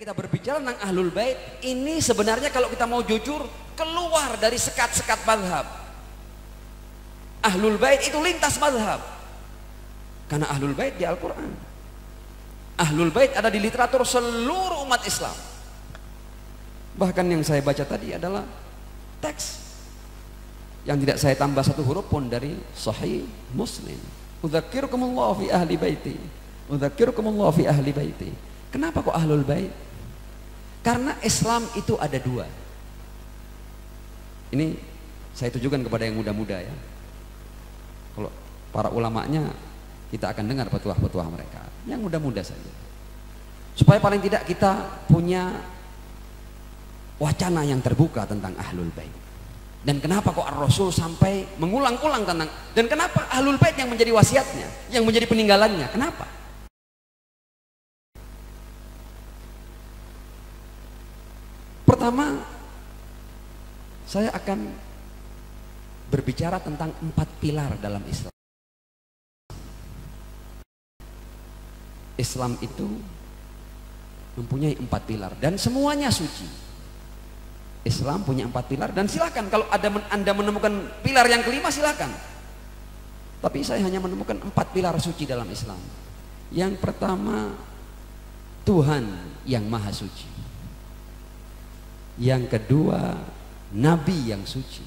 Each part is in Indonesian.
kita berbicara tentang Ahlul Bait, ini sebenarnya kalau kita mau jujur keluar dari sekat-sekat mazhab. Ahlul Bait itu lintas mazhab. Karena Ahlul Bait di Al-Quran, Ahlul Bait ada di literatur seluruh umat Islam. Bahkan yang saya baca tadi adalah teks yang tidak saya tambah satu huruf pun dari Sahih Muslim. Udzakirukumullah fi ahli baiti, udzakirukumullah fi ahli baiti. Kenapa kok Ahlul Bait? Karena Islam itu ada dua. Ini saya tujukan kepada yang muda-muda ya. Kalau para ulamanya kita akan dengar petuah-petuah mereka. Yang muda-muda saja. Supaya paling tidak kita punya wacana yang terbuka tentang Ahlul Bait. Dan kenapa kok Ar-Rasul sampai mengulang-ulang tentang, dan kenapa Ahlul Bait yang menjadi wasiatnya, yang menjadi peninggalannya? Kenapa? Pertama, saya akan berbicara tentang 4 pilar dalam Islam. Islam itu mempunyai 4 pilar dan semuanya suci. Islam punya 4 pilar dan silakan kalau Anda menemukan pilar yang kelima silakan. Tapi saya hanya menemukan 4 pilar suci dalam Islam. Yang pertama, Tuhan yang Maha Suci. Yang kedua, Nabi yang suci,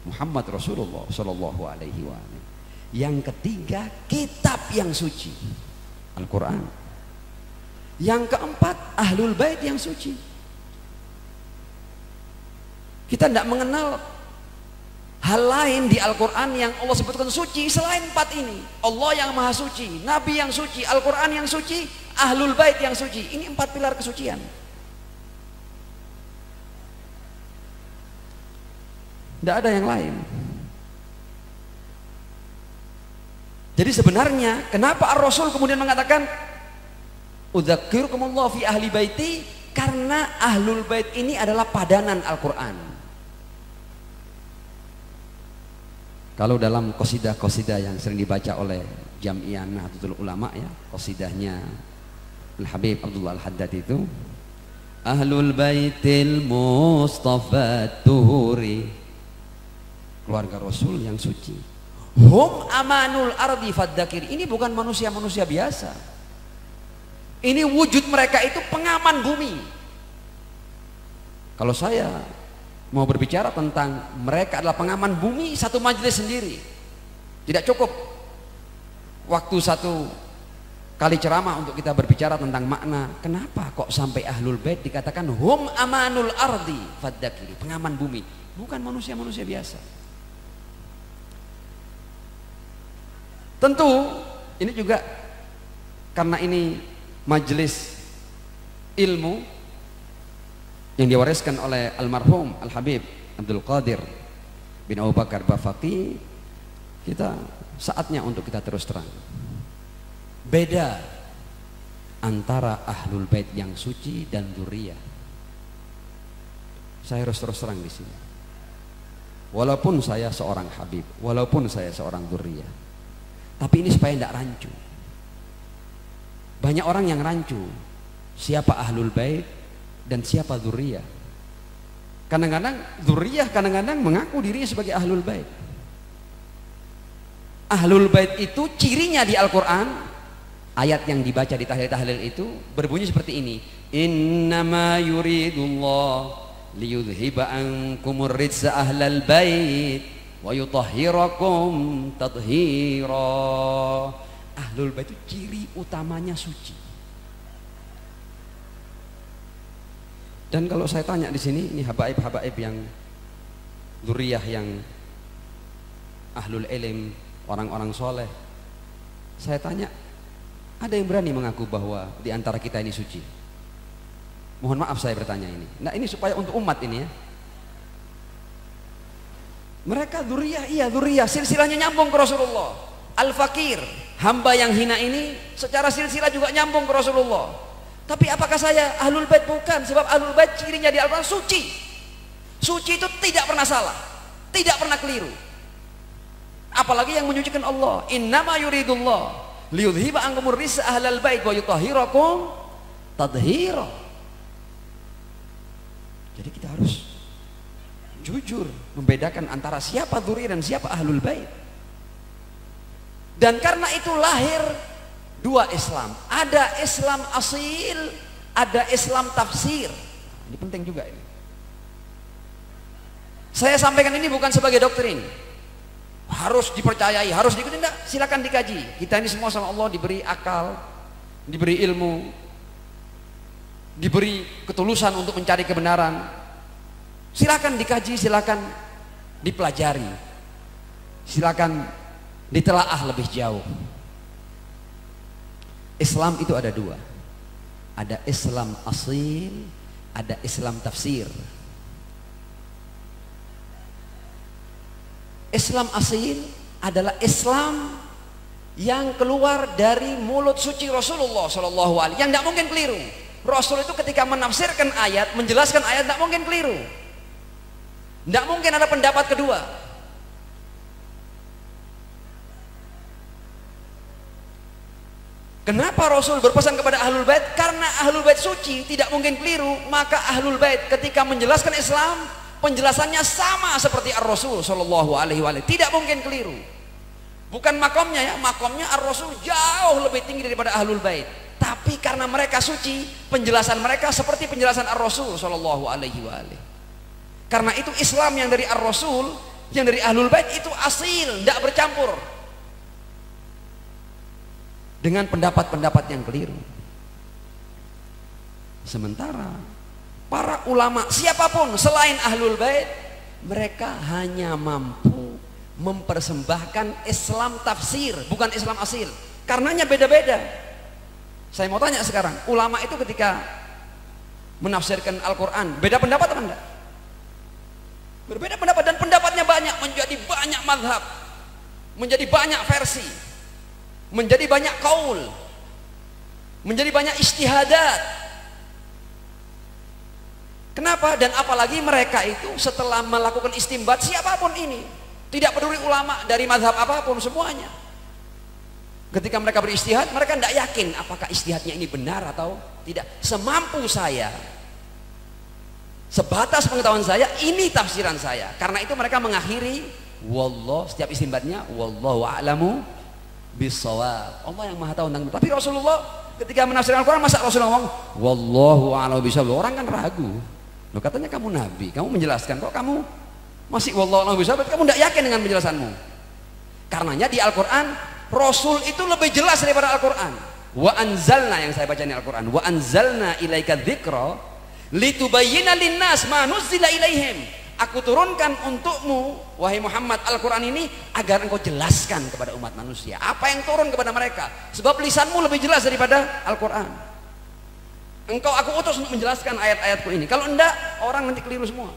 Muhammad Rasulullah Shallallahu Alaihi Wasallam. Yang ketiga, kitab yang suci, Al-Quran. Yang keempat, Ahlul Bait yang suci. Kita tidak mengenal hal lain di Al-Quran yang Allah sebutkan suci selain 4 ini. Allah yang Maha Suci, Nabi yang suci, Al-Quran yang suci, Ahlul Bait yang suci. Ini 4 pilar kesucian. Tidak ada yang lain. Jadi sebenarnya kenapa Ar-Rasul kemudian mengatakan udzakirukumullah fi ahli baiti? Karena Ahlul Bait ini adalah padanan Al-Quran. Kalau dalam qasidah-qasidah yang sering dibaca oleh Jam'iyah Nahdlatul Ulama ya, qasidahnya Al-Habib Abdullah Al-Haddad itu, Ahlul Baitil Mustafa Tuhuri, keluarga Rasul yang suci. Hum amanul ardi faddakir. Ini bukan manusia-manusia biasa. Ini wujud mereka itu pengaman bumi. Kalau saya mau berbicara tentang mereka adalah pengaman bumi, satu majelis sendiri tidak cukup. Waktu satu kali ceramah untuk kita berbicara tentang makna kenapa kok sampai Ahlul Bait dikatakan hum amanul ardi faddakir, pengaman bumi. Bukan manusia-manusia biasa. Tentu ini juga karena ini majelis ilmu yang diwariskan oleh almarhum Al-Habib Abdul Qadir bin Abu Bakar Bafaqi, kita saatnya untuk kita terus terang. Beda antara Ahlul Bait yang suci dan dzurriyyah. Saya harus terus terang di sini. Walaupun saya seorang Habib, walaupun saya seorang dzurriyyah, tapi ini supaya tidak rancu. Banyak orang yang rancu siapa Ahlul Bait dan siapa dzurriyyah. Kadang-kadang dzurriyyah kadang-kadang mengaku dirinya sebagai Ahlul Bait. Ahlul Bait itu cirinya di Al-Quran, ayat yang dibaca di tahlil-tahlil itu berbunyi seperti ini, innama yuridullah liyudhiba ankumur rijsa ahlal bait wa yutahhirakum tathira. Ahlul Bait itu ciri utamanya suci. Dan kalau saya tanya di sini, ini habaib-habaib yang dzurriyyah yang ahlul ilm, orang-orang soleh, saya tanya, ada yang berani mengaku bahwa di antara kita ini suci? Mohon maaf saya bertanya ini. Nah, ini supaya untuk umat ini ya. Mereka dzurriyyah, iya dzurriyyah, silsilahnya nyambung ke Rasulullah. Al-Fakir, hamba yang hina ini secara silsilah juga nyambung ke Rasulullah. Tapi apakah saya Ahlul Bait? Bukan, sebab Ahlul Bait cirinya di Al-Quran suci. Suci itu tidak pernah salah, tidak pernah keliru. Apalagi yang menyucikan Allah. Innama yuridullah liyudhiba ankumur rijsa ahlal bait wa yutahhirakum tadhira. Jadi kita harus jujur membedakan antara siapa dzurriyyah dan siapa ahlul bait. Dan karena itu lahir dua Islam. Ada Islam asil, ada Islam tafsir. Ini penting juga ini. Saya sampaikan ini bukan sebagai doktrin. Harus dipercayai, harus diikuti, enggak, silakan dikaji. Kita ini semua sama Allah diberi akal, diberi ilmu, diberi ketulusan untuk mencari kebenaran. Silakan dikaji, silakan dipelajari, silakan ditelaah lebih jauh. Islam itu ada dua, ada Islam asil, ada Islam tafsir. Islam asil adalah Islam yang keluar dari mulut suci Rasulullah Shallallahu Alaihi, yang tidak mungkin keliru. Rasul itu ketika menafsirkan ayat, menjelaskan ayat, tidak mungkin keliru, tidak mungkin ada pendapat kedua. Kenapa Rasul berpesan kepada ahlul bait? Karena ahlul bait suci, tidak mungkin keliru. Maka ahlul bait ketika menjelaskan Islam, penjelasannya sama seperti Ar-Rasul Shallallahu Alaihi Wasallam, tidak mungkin keliru. Bukan makomnya ya, makomnya Ar-Rasul jauh lebih tinggi daripada ahlul bait. Tapi karena mereka suci, penjelasan mereka seperti penjelasan Ar-Rasul Shallallahu Alaihi Wasallam. Karena itu Islam yang dari Ar-Rasul, yang dari ahlul bait itu asil, tidak bercampur dengan pendapat-pendapat yang keliru. Sementara para ulama siapapun selain ahlul bait, mereka hanya mampu mempersembahkan Islam tafsir, bukan Islam asil. Karenanya beda-beda. Saya mau tanya sekarang, ulama itu ketika menafsirkan Al-Quran beda pendapat apa enggak? Berbeda pendapat, dan pendapatnya banyak, menjadi banyak mazhab, menjadi banyak versi, menjadi banyak qaul, menjadi banyak ijtihadat. Kenapa? Dan apalagi mereka itu setelah melakukan istimbat, siapapun ini, tidak peduli ulama dari mazhab apapun, semuanya, ketika mereka beristihad, mereka tidak yakin apakah istihadnya ini benar atau tidak. Semampu saya, sebatas pengetahuan saya, ini tafsiran saya. Karena itu mereka mengakhiri wallah, setiap istimbatnya wallahu a'lamu bissawab, Allah yang maha tahu tentang. Tapi Rasulullah ketika menafsirkan Al-Quran, masa Rasulullah ngomong wallahu a'lamu bissawab? Orang kan ragu. Loh, katanya kamu nabi, kamu menjelaskan, kok kamu masih wallahu a'lamu bissawab? Kamu tidak yakin dengan penjelasanmu. Karenanya di Al-Quran Rasul itu lebih jelas daripada Al-Quran. Wa anzalna, yang saya baca di Al-Quran, wa anzalna ilaika dzikra litubayyina linnas ma nuzzila ilaihim. Aku turunkan untukmu wahai Muhammad Al-Quran ini agar engkau jelaskan kepada umat manusia apa yang turun kepada mereka, sebab lisanmu lebih jelas daripada Al-Quran. Engkau aku utus untuk menjelaskan ayat-ayatku ini. Kalau enggak, orang nanti keliru semua.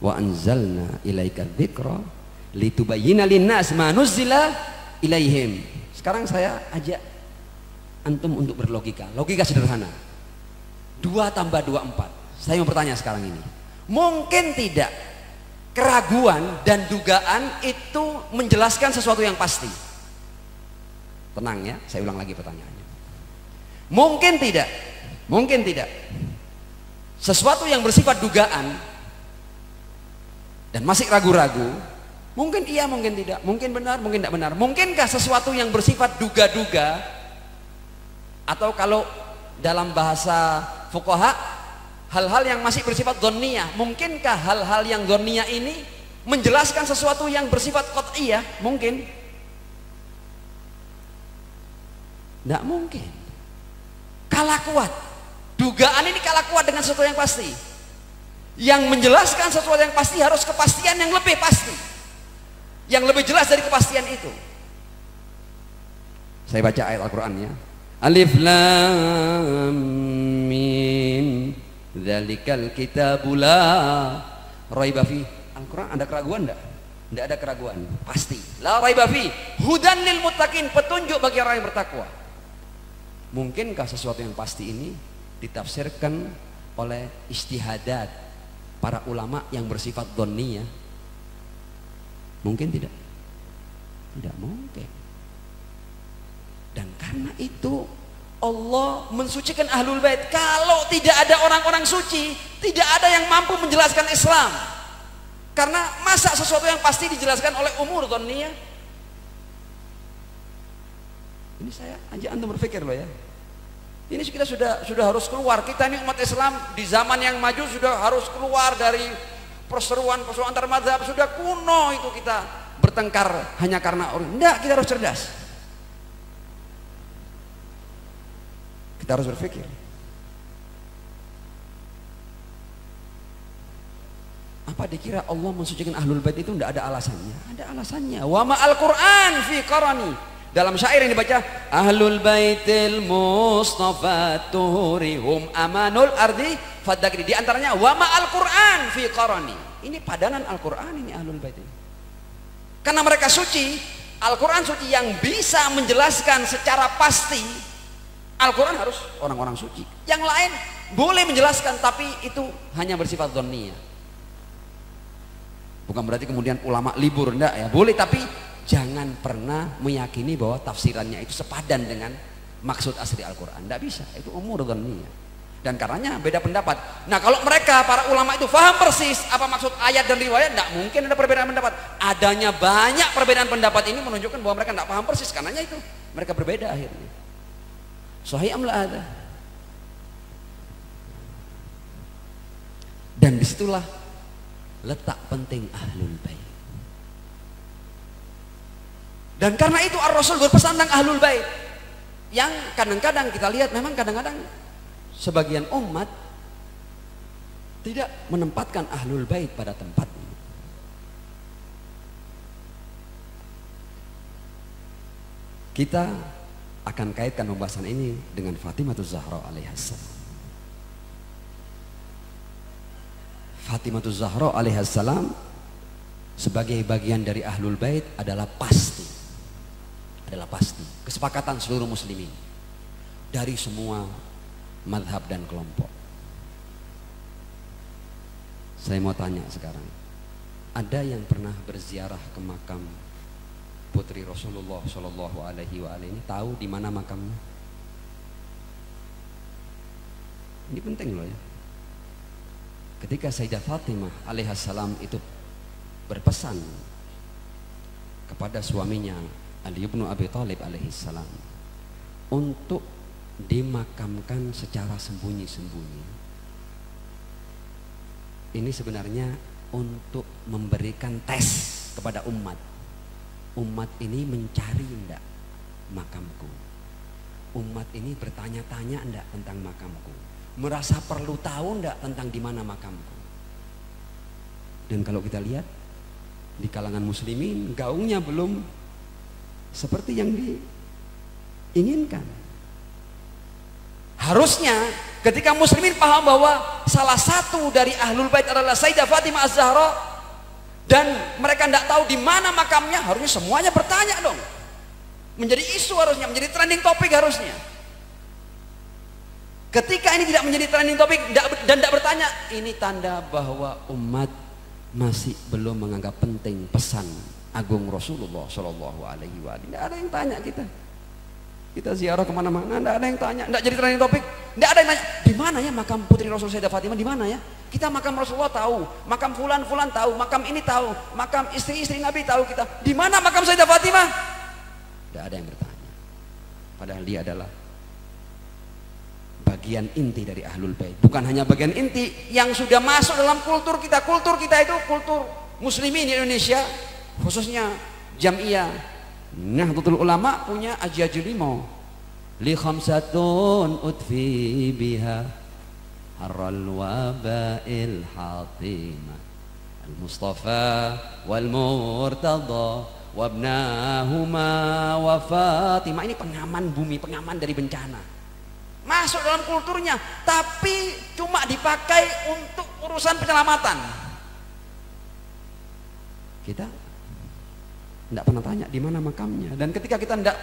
Wa anzalna ilaika dzikra litubayyina linnas ma nuzzila ilaihim. Sekarang saya ajak antum untuk berlogika. Logika sederhana. 2 tambah 2 4. Saya mau bertanya sekarang ini, mungkin tidak keraguan dan dugaan itu menjelaskan sesuatu yang pasti? Tenang ya, saya ulang lagi pertanyaannya. Mungkin tidak, mungkin tidak sesuatu yang bersifat dugaan dan masih ragu-ragu, mungkin iya, mungkin tidak, mungkin benar, mungkin tidak benar. Mungkinkah sesuatu yang bersifat duga-duga, atau kalau dalam bahasa fuqaha, hal-hal yang masih bersifat dhanniyah, mungkinkah hal-hal yang dhanniyah ini menjelaskan sesuatu yang bersifat qat'iyah? Mungkin? Tidak mungkin. Kalah kuat. Dugaan ini kalah kuat dengan sesuatu yang pasti. Yang menjelaskan sesuatu yang pasti harus kepastian yang lebih pasti, yang lebih jelas dari kepastian itu. Saya baca ayat Al-Quran ya. Alif lam mim dzalikal kitabul la raiba fi. Al-Quran ada keraguan enggak? Tidak ada keraguan, pasti. La raiba fi hudan lil muttaqin, petunjuk bagi orang yang bertakwa. Mungkinkah sesuatu yang pasti ini ditafsirkan oleh ijtihadat para ulama yang bersifat dhanniyah? Mungkin tidak? Tidak mungkin. Dan karena itu Allah mensucikan Ahlul Bait. Kalau tidak ada orang-orang suci, tidak ada yang mampu menjelaskan Islam. Karena masa sesuatu yang pasti dijelaskan oleh umur dhanniyah? Ini saya ajak antum berpikir loh ya. Ini kita sudah harus keluar. Kita ini umat Islam di zaman yang maju sudah harus keluar dari perseruan antar mazhab. Sudah kuno itu kita bertengkar hanya karena orang. Enggak, kita harus cerdas. Kita harus berpikir. Apa dikira Allah mensucikan Ahlul Bait itu enggak ada alasannya? Ada alasannya. Wa ma'al Qur'an fi qarani. Dalam syair yang dibaca, Ahlul Baitil Mustafa tuhurihum amanul ardi fadakri. Di antaranya wa ma'al Qur'an fi qarani. Ini padanan Al-Qur'an ini Ahlul Bait ini. Karena mereka suci, Al-Qur'an suci yang bisa menjelaskan secara pasti. Al-Qur'an harus orang-orang suci. Yang lain boleh menjelaskan, tapi itu hanya bersifat dhanniyah. Bukan berarti kemudian ulama libur, enggak ya. Boleh, tapi jangan pernah meyakini bahwa tafsirannya itu sepadan dengan maksud asli Al-Quran. Tidak bisa, itu umur dhanniyah. Dan karenanya beda pendapat. Nah, kalau mereka para ulama itu paham persis apa maksud ayat dan riwayat, tidak mungkin ada perbedaan pendapat. Adanya banyak perbedaan pendapat ini menunjukkan bahwa mereka tidak paham persis. Karenanya itu mereka berbeda akhirnya. Sahih am la ada. Dan disitulah letak penting Ahlul Bait. Dan karena itu Ar-Rasul berpesan tentang Ahlul Bait, yang kadang-kadang kita lihat memang kadang-kadang sebagian umat tidak menempatkan Ahlul Bait pada tempatnya. Kita akan kaitkan pembahasan ini dengan Fatimah Zahra alaihissalam. Fatimah Zahra alaihissalam sebagai bagian dari Ahlul Bait adalah pasti kesepakatan seluruh muslimin dari semua madhab dan kelompok. Saya mau tanya sekarang, ada yang pernah berziarah ke makam putri Rasulullah Shallallahu Alaihi Wasallam ini, tahu di mana makamnya? Ini penting loh ya. Ketika Sayyidah Fatimah alaihissalam itu berpesan kepada suaminya Ali bin Abi Thalib alaihissalam untuk dimakamkan secara sembunyi-sembunyi. Ini sebenarnya untuk memberikan tes kepada umat. Umat ini mencari enggak makamku? Umat ini bertanya-tanya enggak tentang makamku? Merasa perlu tahu enggak tentang di mana makamku? Dan kalau kita lihat di kalangan muslimin, gaungnya belum seperti yang diinginkan. Harusnya ketika muslimin paham bahwa salah satu dari Ahlul Bait adalah Sayyidah Fatimah Az-Zahra dan mereka tidak tahu di mana makamnya, harusnya semuanya bertanya dong. Menjadi isu harusnya, menjadi trending topik harusnya. Ketika ini tidak menjadi trending topik dan tidak bertanya, ini tanda bahwa umat masih belum menganggap penting pesan agung Rasulullah Shallallahu Alaihi Wasallam. Tidak ada yang tanya kita. Kita ziarah kemana-mana, tidak ada yang tanya, tidak jadi trending topik, tidak ada yang tanya. Di mana ya makam putri Rasul Sayyidah Fatimah? Di mana ya? Kita makam Rasulullah tahu, makam fulan tahu, makam ini tahu, makam istri-istri Nabi tahu kita. Di mana makam Sayyidah Fatimah? Tidak ada yang bertanya. Padahal dia adalah bagian inti dari Ahlul Bait. Bukan hanya bagian inti yang sudah masuk dalam kultur kita. Kultur kita itu kultur muslimin di Indonesia, khususnya Jam'iyah Nahdlatul Ulama punya Ajyajulimo li khamsatun utfi biha harral wabail hatimah al-Mustafa wal Murtada wabnahuma wa Fatimah. Ini pengaman bumi, pengaman dari bencana. Masuk dalam kulturnya, tapi cuma dipakai untuk urusan penyelamatan. Kita tidak pernah tanya di mana makamnya. Dan ketika kita tidak,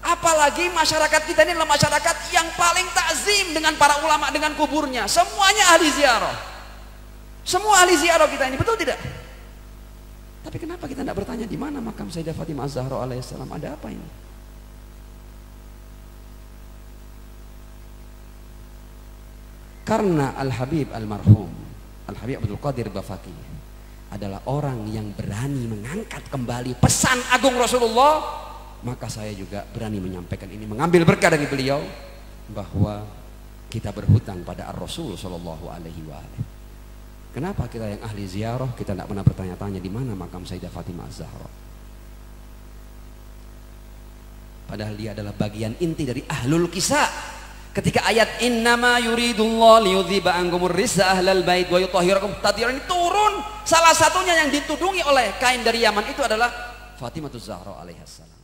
apalagi masyarakat kita ini adalah masyarakat yang paling takzim dengan para ulama, dengan kuburnya. Semuanya ahli ziarah. Semua ahli ziarah kita ini, betul tidak? Tapi kenapa kita tidak bertanya di mana makam Sayyidah Fatimah Az-Zahra alaihissalam? Ada apa ini? Karena Al-Habib almarhum Al-Habib Abdul Qadir Bafaki adalah orang yang berani mengangkat kembali pesan agung Rasulullah, maka saya juga berani menyampaikan ini, mengambil berkah dari beliau bahwa kita berhutang pada Ar-Rasul Shallallahu Alaihi Wasallam. Kenapa kita yang ahli ziarah kita tidak pernah bertanya-tanya di mana makam Sayyidah Fatimah Az-Zahra? Padahal dia adalah bagian inti dari ahlul kisah. Ketika ayat innama yuridullah liyudhiba ankumur rizza ahlal bait wa yutahhirakum tathira ini turun, salah satunya yang ditudungi oleh kain dari Yaman itu adalah Fatimah Az-Zahra alaihassalam.